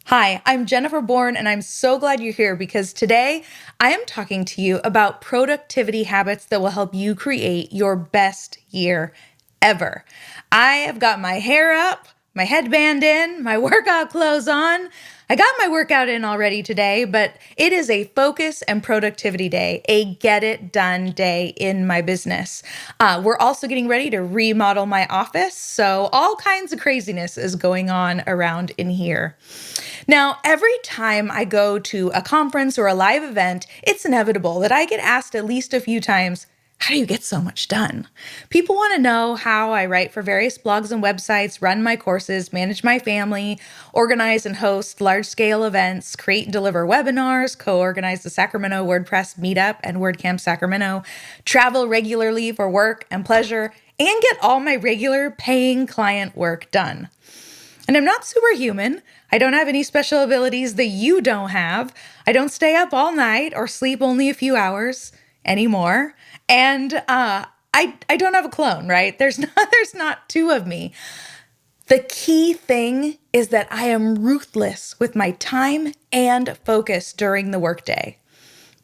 Hi, I'm Jennifer Bourne, and I'm so glad you're here because today I am talking to you about productivity habits that will help you create your best year ever. I have got my hair up, my headband in, my workout clothes on. I got my workout in already today, but it is a focus and productivity day, a get it done day in my business. We're also getting ready to remodel my office, so all kinds of craziness is going on around in here. Now, every time I go to a conference or a live event, it's inevitable that I get asked at least a few times, how do you get so much done? People want to know how I write for various blogs and websites, run my courses, manage my family, organize and host large-scale events, create and deliver webinars, co-organize the Sacramento WordPress Meetup and WordCamp Sacramento, travel regularly for work and pleasure, and get all my regular paying client work done. And I'm not superhuman. I don't have any special abilities that you don't have. I don't stay up all night or sleep only a few hours anymore. And I don't have a clone, right? There's not two of me. The key thing is that I am ruthless with my time and focus during the workday.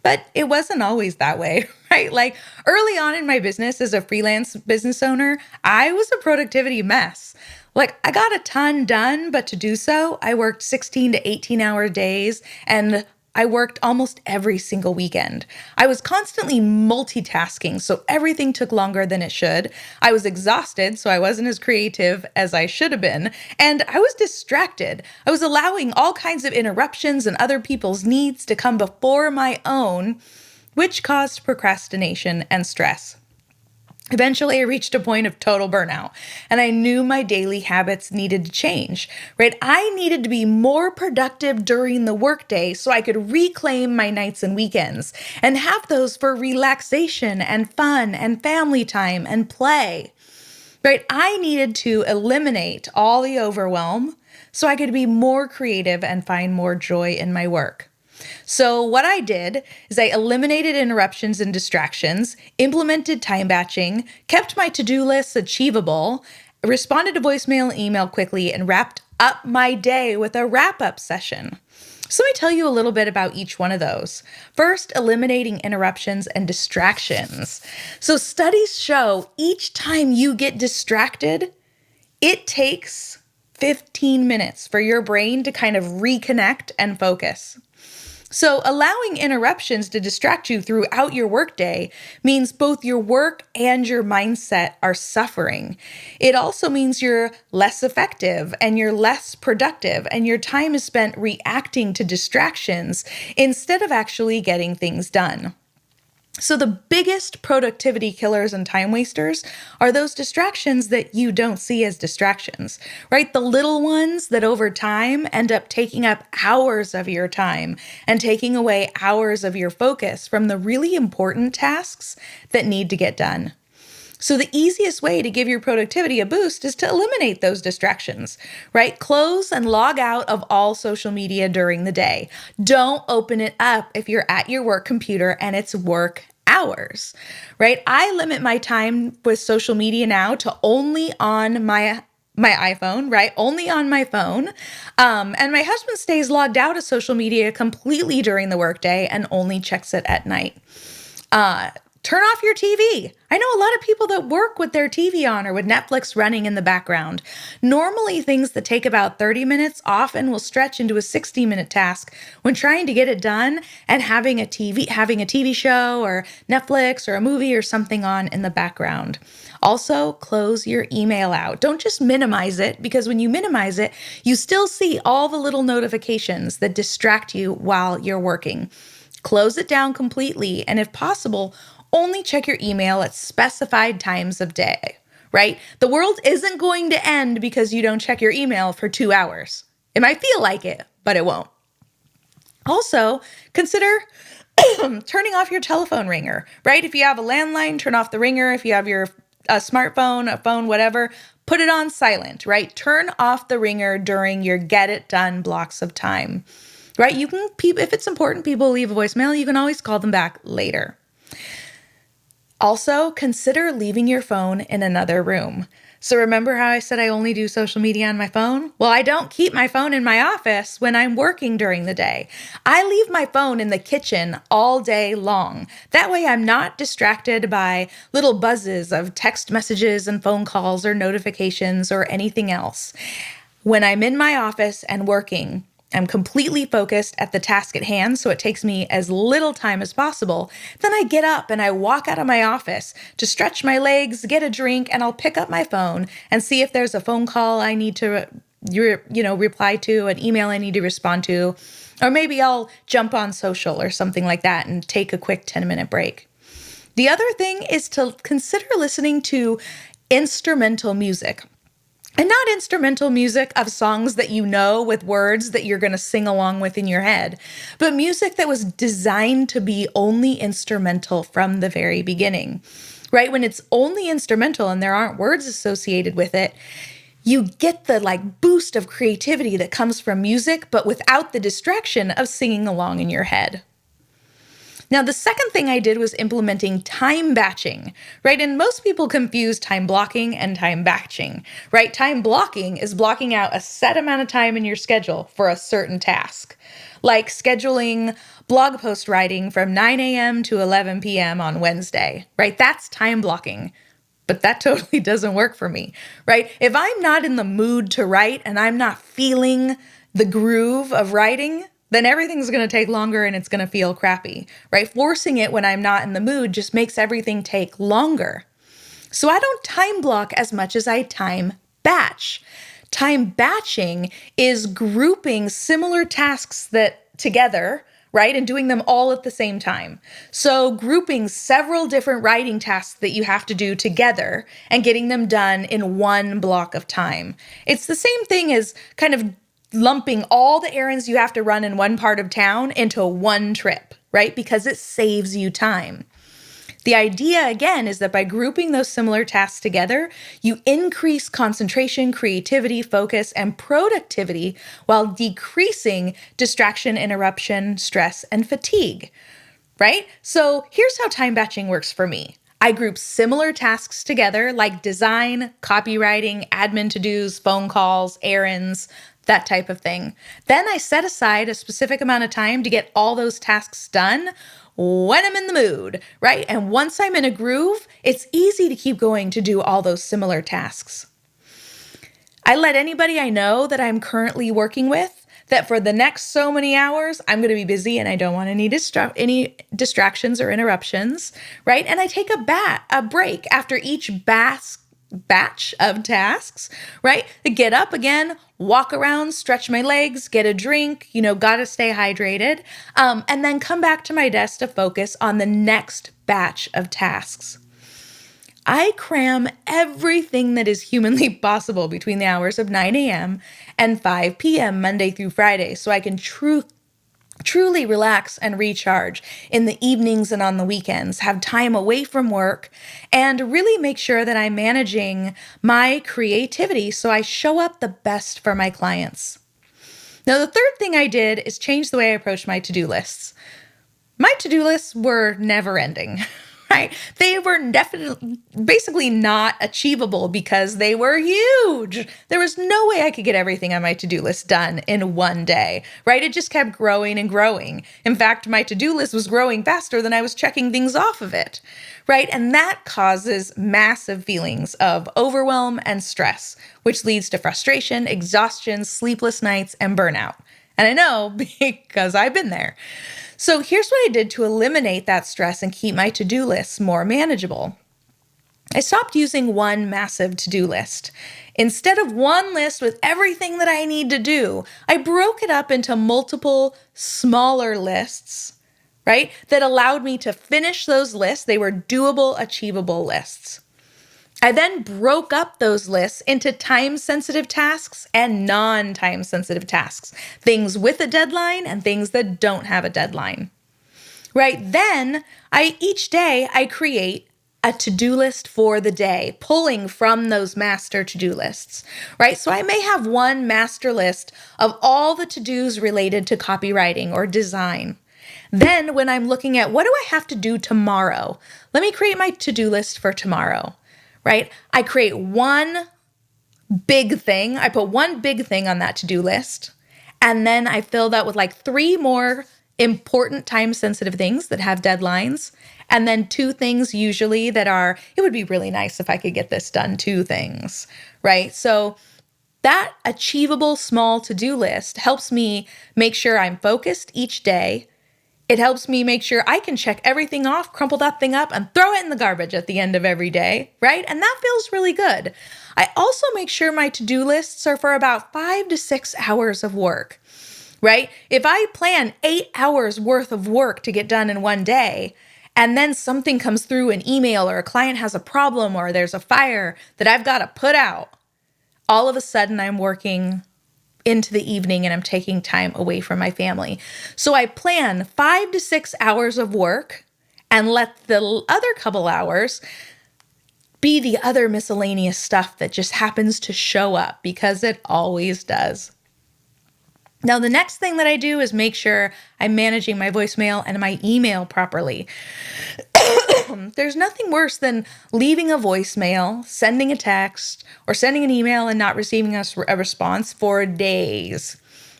But it wasn't always that way, right? Like early on in my business as a freelance business owner, I was a productivity mess. Like I got a ton done, but to do so, I worked 16 to 18-hour days and I worked almost every single weekend. I was constantly multitasking, so everything took longer than it should. I was exhausted, so I wasn't as creative as I should have been. And I was distracted. I was allowing all kinds of interruptions and other people's needs to come before my own, which caused procrastination and stress. Eventually, I reached a point of total burnout, and I knew my daily habits needed to change, right? I needed to be more productive during the workday so I could reclaim my nights and weekends and have those for relaxation and fun and family time and play, right? I needed to eliminate all the overwhelm so I could be more creative and find more joy in my work. So what I did is I eliminated interruptions and distractions, implemented time batching, kept my to-do lists achievable, responded to voicemail and email quickly, and wrapped up my day with a wrap-up session. So let me tell you a little bit about each one of those. First, eliminating interruptions and distractions. So studies show each time you get distracted, it takes 15 minutes for your brain to kind of reconnect and focus. So allowing interruptions to distract you throughout your workday means both your work and your mindset are suffering. It also means you're less effective and you're less productive and your time is spent reacting to distractions instead of actually getting things done. So the biggest productivity killers and time wasters are those distractions that you don't see as distractions, right? The little ones that over time end up taking up hours of your time and taking away hours of your focus from the really important tasks that need to get done. So the easiest way to give your productivity a boost is to eliminate those distractions, right? Close and log out of all social media during the day. Don't open it up if you're at your work computer and it's work hours, right? I limit my time with social media now to only on my iPhone, right? Only on my phone. And my husband stays logged out of social media completely during the workday and only checks it at night. Turn off your TV. I know a lot of people that work with their TV on or with Netflix running in the background. Normally, things that take about 30 minutes often will stretch into a 60-minute task when trying to get it done and having a TV show or Netflix or a movie or something on in the background. Also, close your email out. Don't just minimize it because when you minimize it, you still see all the little notifications that distract you while you're working. Close it down completely, and if possible, only check your email at specified times of day, right? The world isn't going to end because you don't check your email for 2 hours. It might feel like it, but it won't. Also, consider turning off your telephone ringer, right? If you have a landline, turn off the ringer. If you have a smartphone, a phone, whatever, put it on silent, right? Turn off the ringer during your get it done blocks of time, right? You can, if it's important, people leave a voicemail. You can always call them back later. Also, consider leaving your phone in another room. So remember how I said I only do social media on my phone? Well, I don't keep my phone in my office when I'm working during the day. I leave my phone in the kitchen all day long. That way I'm not distracted by little buzzes of text messages and phone calls or notifications or anything else. When I'm in my office and working, I'm completely focused at the task at hand, so it takes me as little time as possible. Then I get up and I walk out of my office to stretch my legs, get a drink, and I'll pick up my phone and see if there's a phone call I need to reply to, an email I need to respond to, or maybe I'll jump on social or something like that and take a quick 10-minute break. The other thing is to consider listening to instrumental music. And not instrumental music of songs that you know with words that you're going to sing along with in your head, but music that was designed to be only instrumental from the very beginning, right? When it's only instrumental and there aren't words associated with it, you get the boost of creativity that comes from music, but without the distraction of singing along in your head. Now, the second thing I did was implementing time batching, right? And most people confuse time blocking and time batching, right? Time blocking is blocking out a set amount of time in your schedule for a certain task, like scheduling blog post writing from 9 a.m. to 11 p.m. on Wednesday, right? That's time blocking. But that totally doesn't work for me, right? If I'm not in the mood to write and I'm not feeling the groove of writing, then everything's going to take longer and it's going to feel crappy, right? Forcing it when I'm not in the mood just makes everything take longer. So I don't time block as much as I time batch. Time batching is grouping similar tasks that together, right? And doing them all at the same time. So grouping several different writing tasks that you have to do together and getting them done in one block of time. It's the same thing as kind of lumping all the errands you have to run in one part of town into one trip, right? Because it saves you time. The idea, again, is that by grouping those similar tasks together, you increase concentration, creativity, focus, and productivity while decreasing distraction, interruption, stress, and fatigue, right? So here's how time batching works for me. I group similar tasks together like design, copywriting, admin to-dos, phone calls, errands, that type of thing. Then I set aside a specific amount of time to get all those tasks done when I'm in the mood, right? And once I'm in a groove, it's easy to keep going to do all those similar tasks. I let anybody I know that I'm currently working with that for the next so many hours, I'm going to be busy and I don't want any distractions or interruptions, right? And I take a break after each batch of tasks, right? I get up again, walk around, stretch my legs, get a drink, gotta stay hydrated, and then come back to my desk to focus on the next batch of tasks. I cram everything that is humanly possible between the hours of 9 a.m. and 5 p.m. Monday through Friday so I can truly relax and recharge in the evenings and on the weekends, have time away from work, and really make sure that I'm managing my creativity so I show up the best for my clients. Now, the third thing I did is change the way I approach my to-do lists. My to-do lists were never ending. Right? They were basically not achievable because they were huge. There was no way I could get everything on my to-do list done in one day, right? It just kept growing and growing. In fact, my to-do list was growing faster than I was checking things off of it, right? And that causes massive feelings of overwhelm and stress, which leads to frustration, exhaustion, sleepless nights, and burnout. And I know because I've been there. So here's what I did to eliminate that stress and keep my to-do lists more manageable. I stopped using one massive to-do list. Instead of one list with everything that I need to do, I broke it up into multiple smaller lists, right? That allowed me to finish those lists. They were doable, achievable lists. I then broke up those lists into time-sensitive tasks and non-time-sensitive tasks, things with a deadline and things that don't have a deadline, right? Then each day I create a to-do list for the day, pulling from those master to-do lists, right? So I may have one master list of all the to-dos related to copywriting or design. Then when I'm looking at what do I have to do tomorrow, let me create my to-do list for tomorrow. Right? I create one big thing. I put one big thing on that to-do list, and then I fill that with like 3 more important time-sensitive things that have deadlines, and then 2 things usually that are, it would be really nice if I could get this done, 2 things, right? So that achievable small to-do list helps me make sure I'm focused each day. It helps me make sure I can check everything off, crumple that thing up, and throw it in the garbage at the end of every day, right? And that feels really good. I also make sure my to-do lists are for about 5 to 6 hours of work, right? If I plan 8 hours worth of work to get done in one day, and then something comes through an email or a client has a problem or there's a fire that I've got to put out, all of a sudden I'm working into the evening and I'm taking time away from my family. So I plan 5 to 6 hours of work and let the other couple hours be the other miscellaneous stuff that just happens to show up, because it always does. Now, the next thing that I do is make sure I'm managing my voicemail and my email properly. There's nothing worse than leaving a voicemail, sending a text, or sending an email and not receiving a response for days,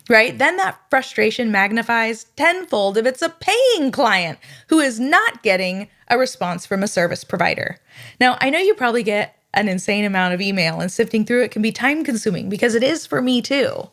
right? Then that frustration magnifies tenfold if it's a paying client who is not getting a response from a service provider. Now, I know you probably get an insane amount of email, and sifting through it can be time consuming, because it is for me too,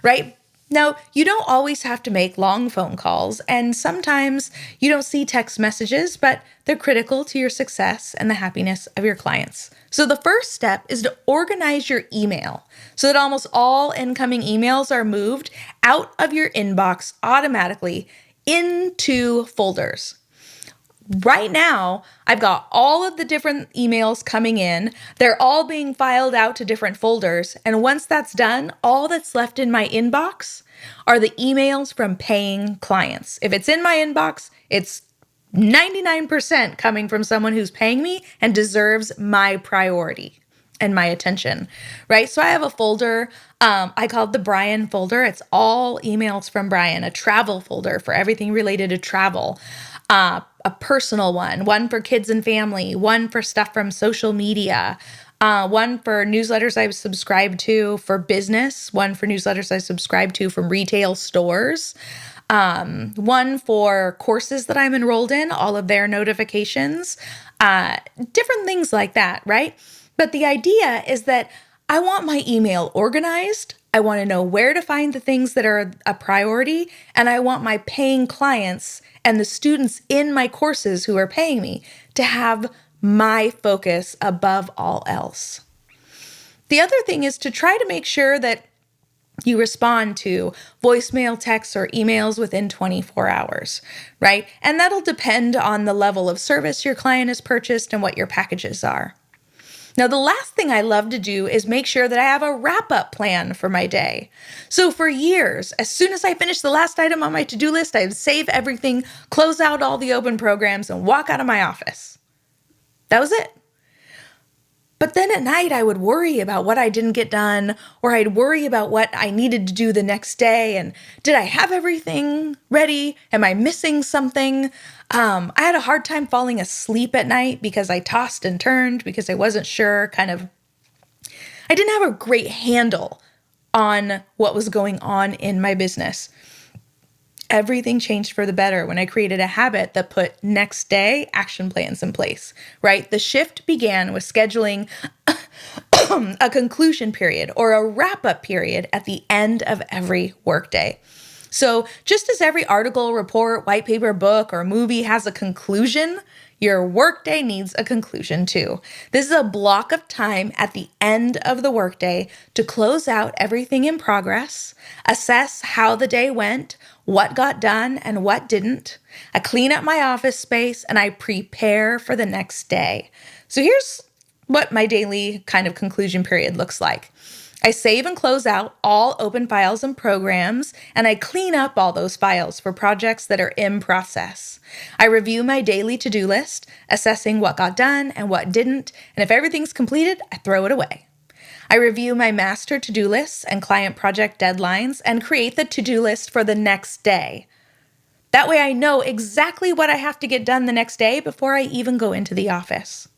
right? Now, you don't always have to make long phone calls, and sometimes you don't see text messages, but they're critical to your success and the happiness of your clients. So the first step is to organize your email so that almost all incoming emails are moved out of your inbox automatically into folders. Right now, I've got all of the different emails coming in. They're all being filed out to different folders. And once that's done, all that's left in my inbox are the emails from paying clients. If it's in my inbox, it's 99% coming from someone who's paying me and deserves my priority and my attention, right? So I have a folder, I call it the Brian folder. It's all emails from Brian, a travel folder for everything related to travel. A personal one for kids and family, one for stuff from social media, one for newsletters I've subscribed to for business, one for newsletters I subscribe to from retail stores, one for courses that I'm enrolled in, all of their notifications, different things like that, right? But the idea is that I want my email organized. I want to know where to find the things that are a priority, and I want my paying clients and the students in my courses who are paying me to have my focus above all else. The other thing is to try to make sure that you respond to voicemail, texts, or emails within 24 hours, right? And that'll depend on the level of service your client has purchased and what your packages are. Now, the last thing I love to do is make sure that I have a wrap-up plan for my day. So for years, as soon as I finish the last item on my to-do list, I'd save everything, close out all the open programs, and walk out of my office. That was it. But then at night, I would worry about what I didn't get done, or I'd worry about what I needed to do the next day. And did I have everything ready? Am I missing something? I had a hard time falling asleep at night because I tossed and turned because I wasn't sure, I didn't have a great handle on what was going on in my business. Everything changed for the better when I created a habit that put next day action plans in place, right? The shift began with scheduling a conclusion period or a wrap-up period at the end of every workday. So just as every article, report, white paper, book, or movie has a conclusion, your workday needs a conclusion too. This is a block of time at the end of the workday to close out everything in progress, assess how the day went, what got done and what didn't. I clean up my office space and I prepare for the next day. So here's what my daily kind of conclusion period looks like. I save and close out all open files and programs, and I clean up all those files for projects that are in process. I review my daily to-do list, assessing what got done and what didn't, and if everything's completed, I throw it away. I review my master to-do lists and client project deadlines and create the to-do list for the next day. That way I know exactly what I have to get done the next day before I even go into the office.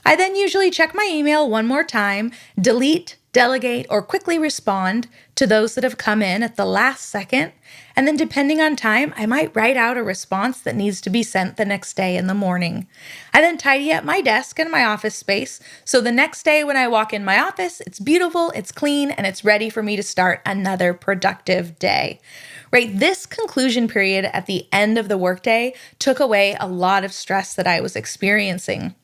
I then usually check my email one more time, delete, delegate, or quickly respond to those that have come in at the last second. And then depending on time, I might write out a response that needs to be sent the next day in the morning. I then tidy up my desk and my office space so the next day when I walk in my office, it's beautiful, it's clean, and it's ready for me to start another productive day. Right, this conclusion period at the end of the workday took away a lot of stress that I was experiencing.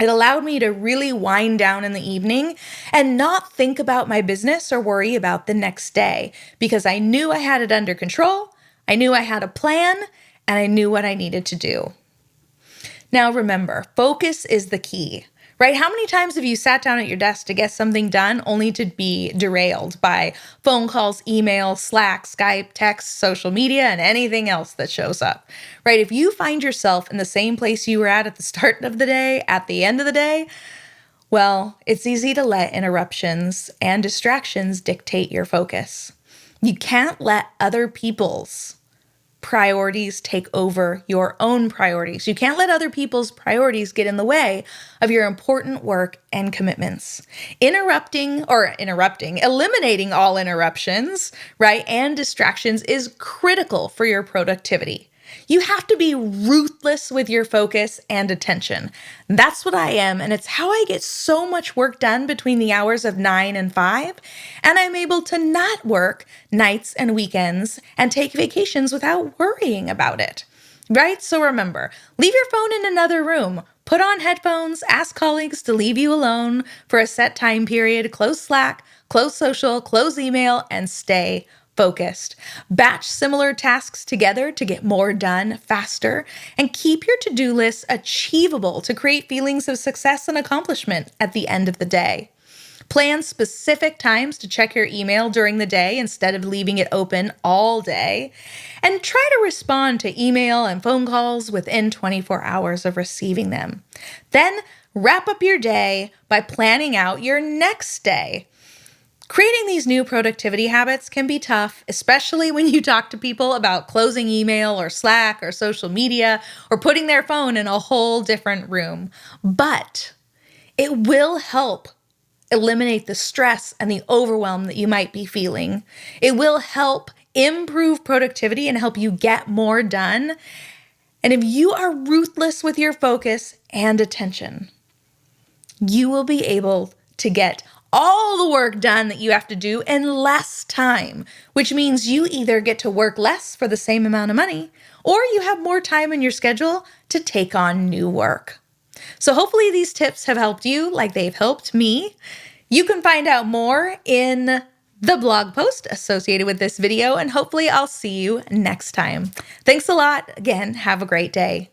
It allowed me to really wind down in the evening and not think about my business or worry about the next day because I knew I had it under control, I knew I had a plan, and I knew what I needed to do. Now remember, focus is the key, right? How many times have you sat down at your desk to get something done only to be derailed by phone calls, email, Slack, Skype, text, social media, and anything else that shows up, right? If you find yourself in the same place you were at the start of the day, at the end of the day, well, it's easy to let interruptions and distractions dictate your focus. You can't let other people's priorities take over your own priorities. You can't let other people's priorities get in the way of your important work and commitments. Eliminating all interruptions, right, and distractions is critical for your productivity. You have to be ruthless with your focus and attention. That's what I am, and it's how I get so much work done between the hours of 9 and 5, and I'm able to not work nights and weekends and take vacations without worrying about it. Right? So remember, leave your phone in another room. Put on headphones, ask colleagues to leave you alone for a set time period, close Slack, close social, close email, and stay focused. Batch similar tasks together to get more done faster, and keep your to-do list achievable to create feelings of success and accomplishment at the end of the day. Plan specific times to check your email during the day instead of leaving it open all day. And try to respond to email and phone calls within 24 hours of receiving them. Then wrap up your day by planning out your next day. Creating these new productivity habits can be tough, especially when you talk to people about closing email or Slack or social media or putting their phone in a whole different room. But it will help eliminate the stress and the overwhelm that you might be feeling. It will help improve productivity and help you get more done. And if you are ruthless with your focus and attention, you will be able to get all the work done that you have to do in less time, which means you either get to work less for the same amount of money, or you have more time in your schedule to take on new work. So hopefully these tips have helped you like they've helped me. You can find out more in the blog post associated with this video, and hopefully I'll see you next time. Thanks a lot. Again, have a great day.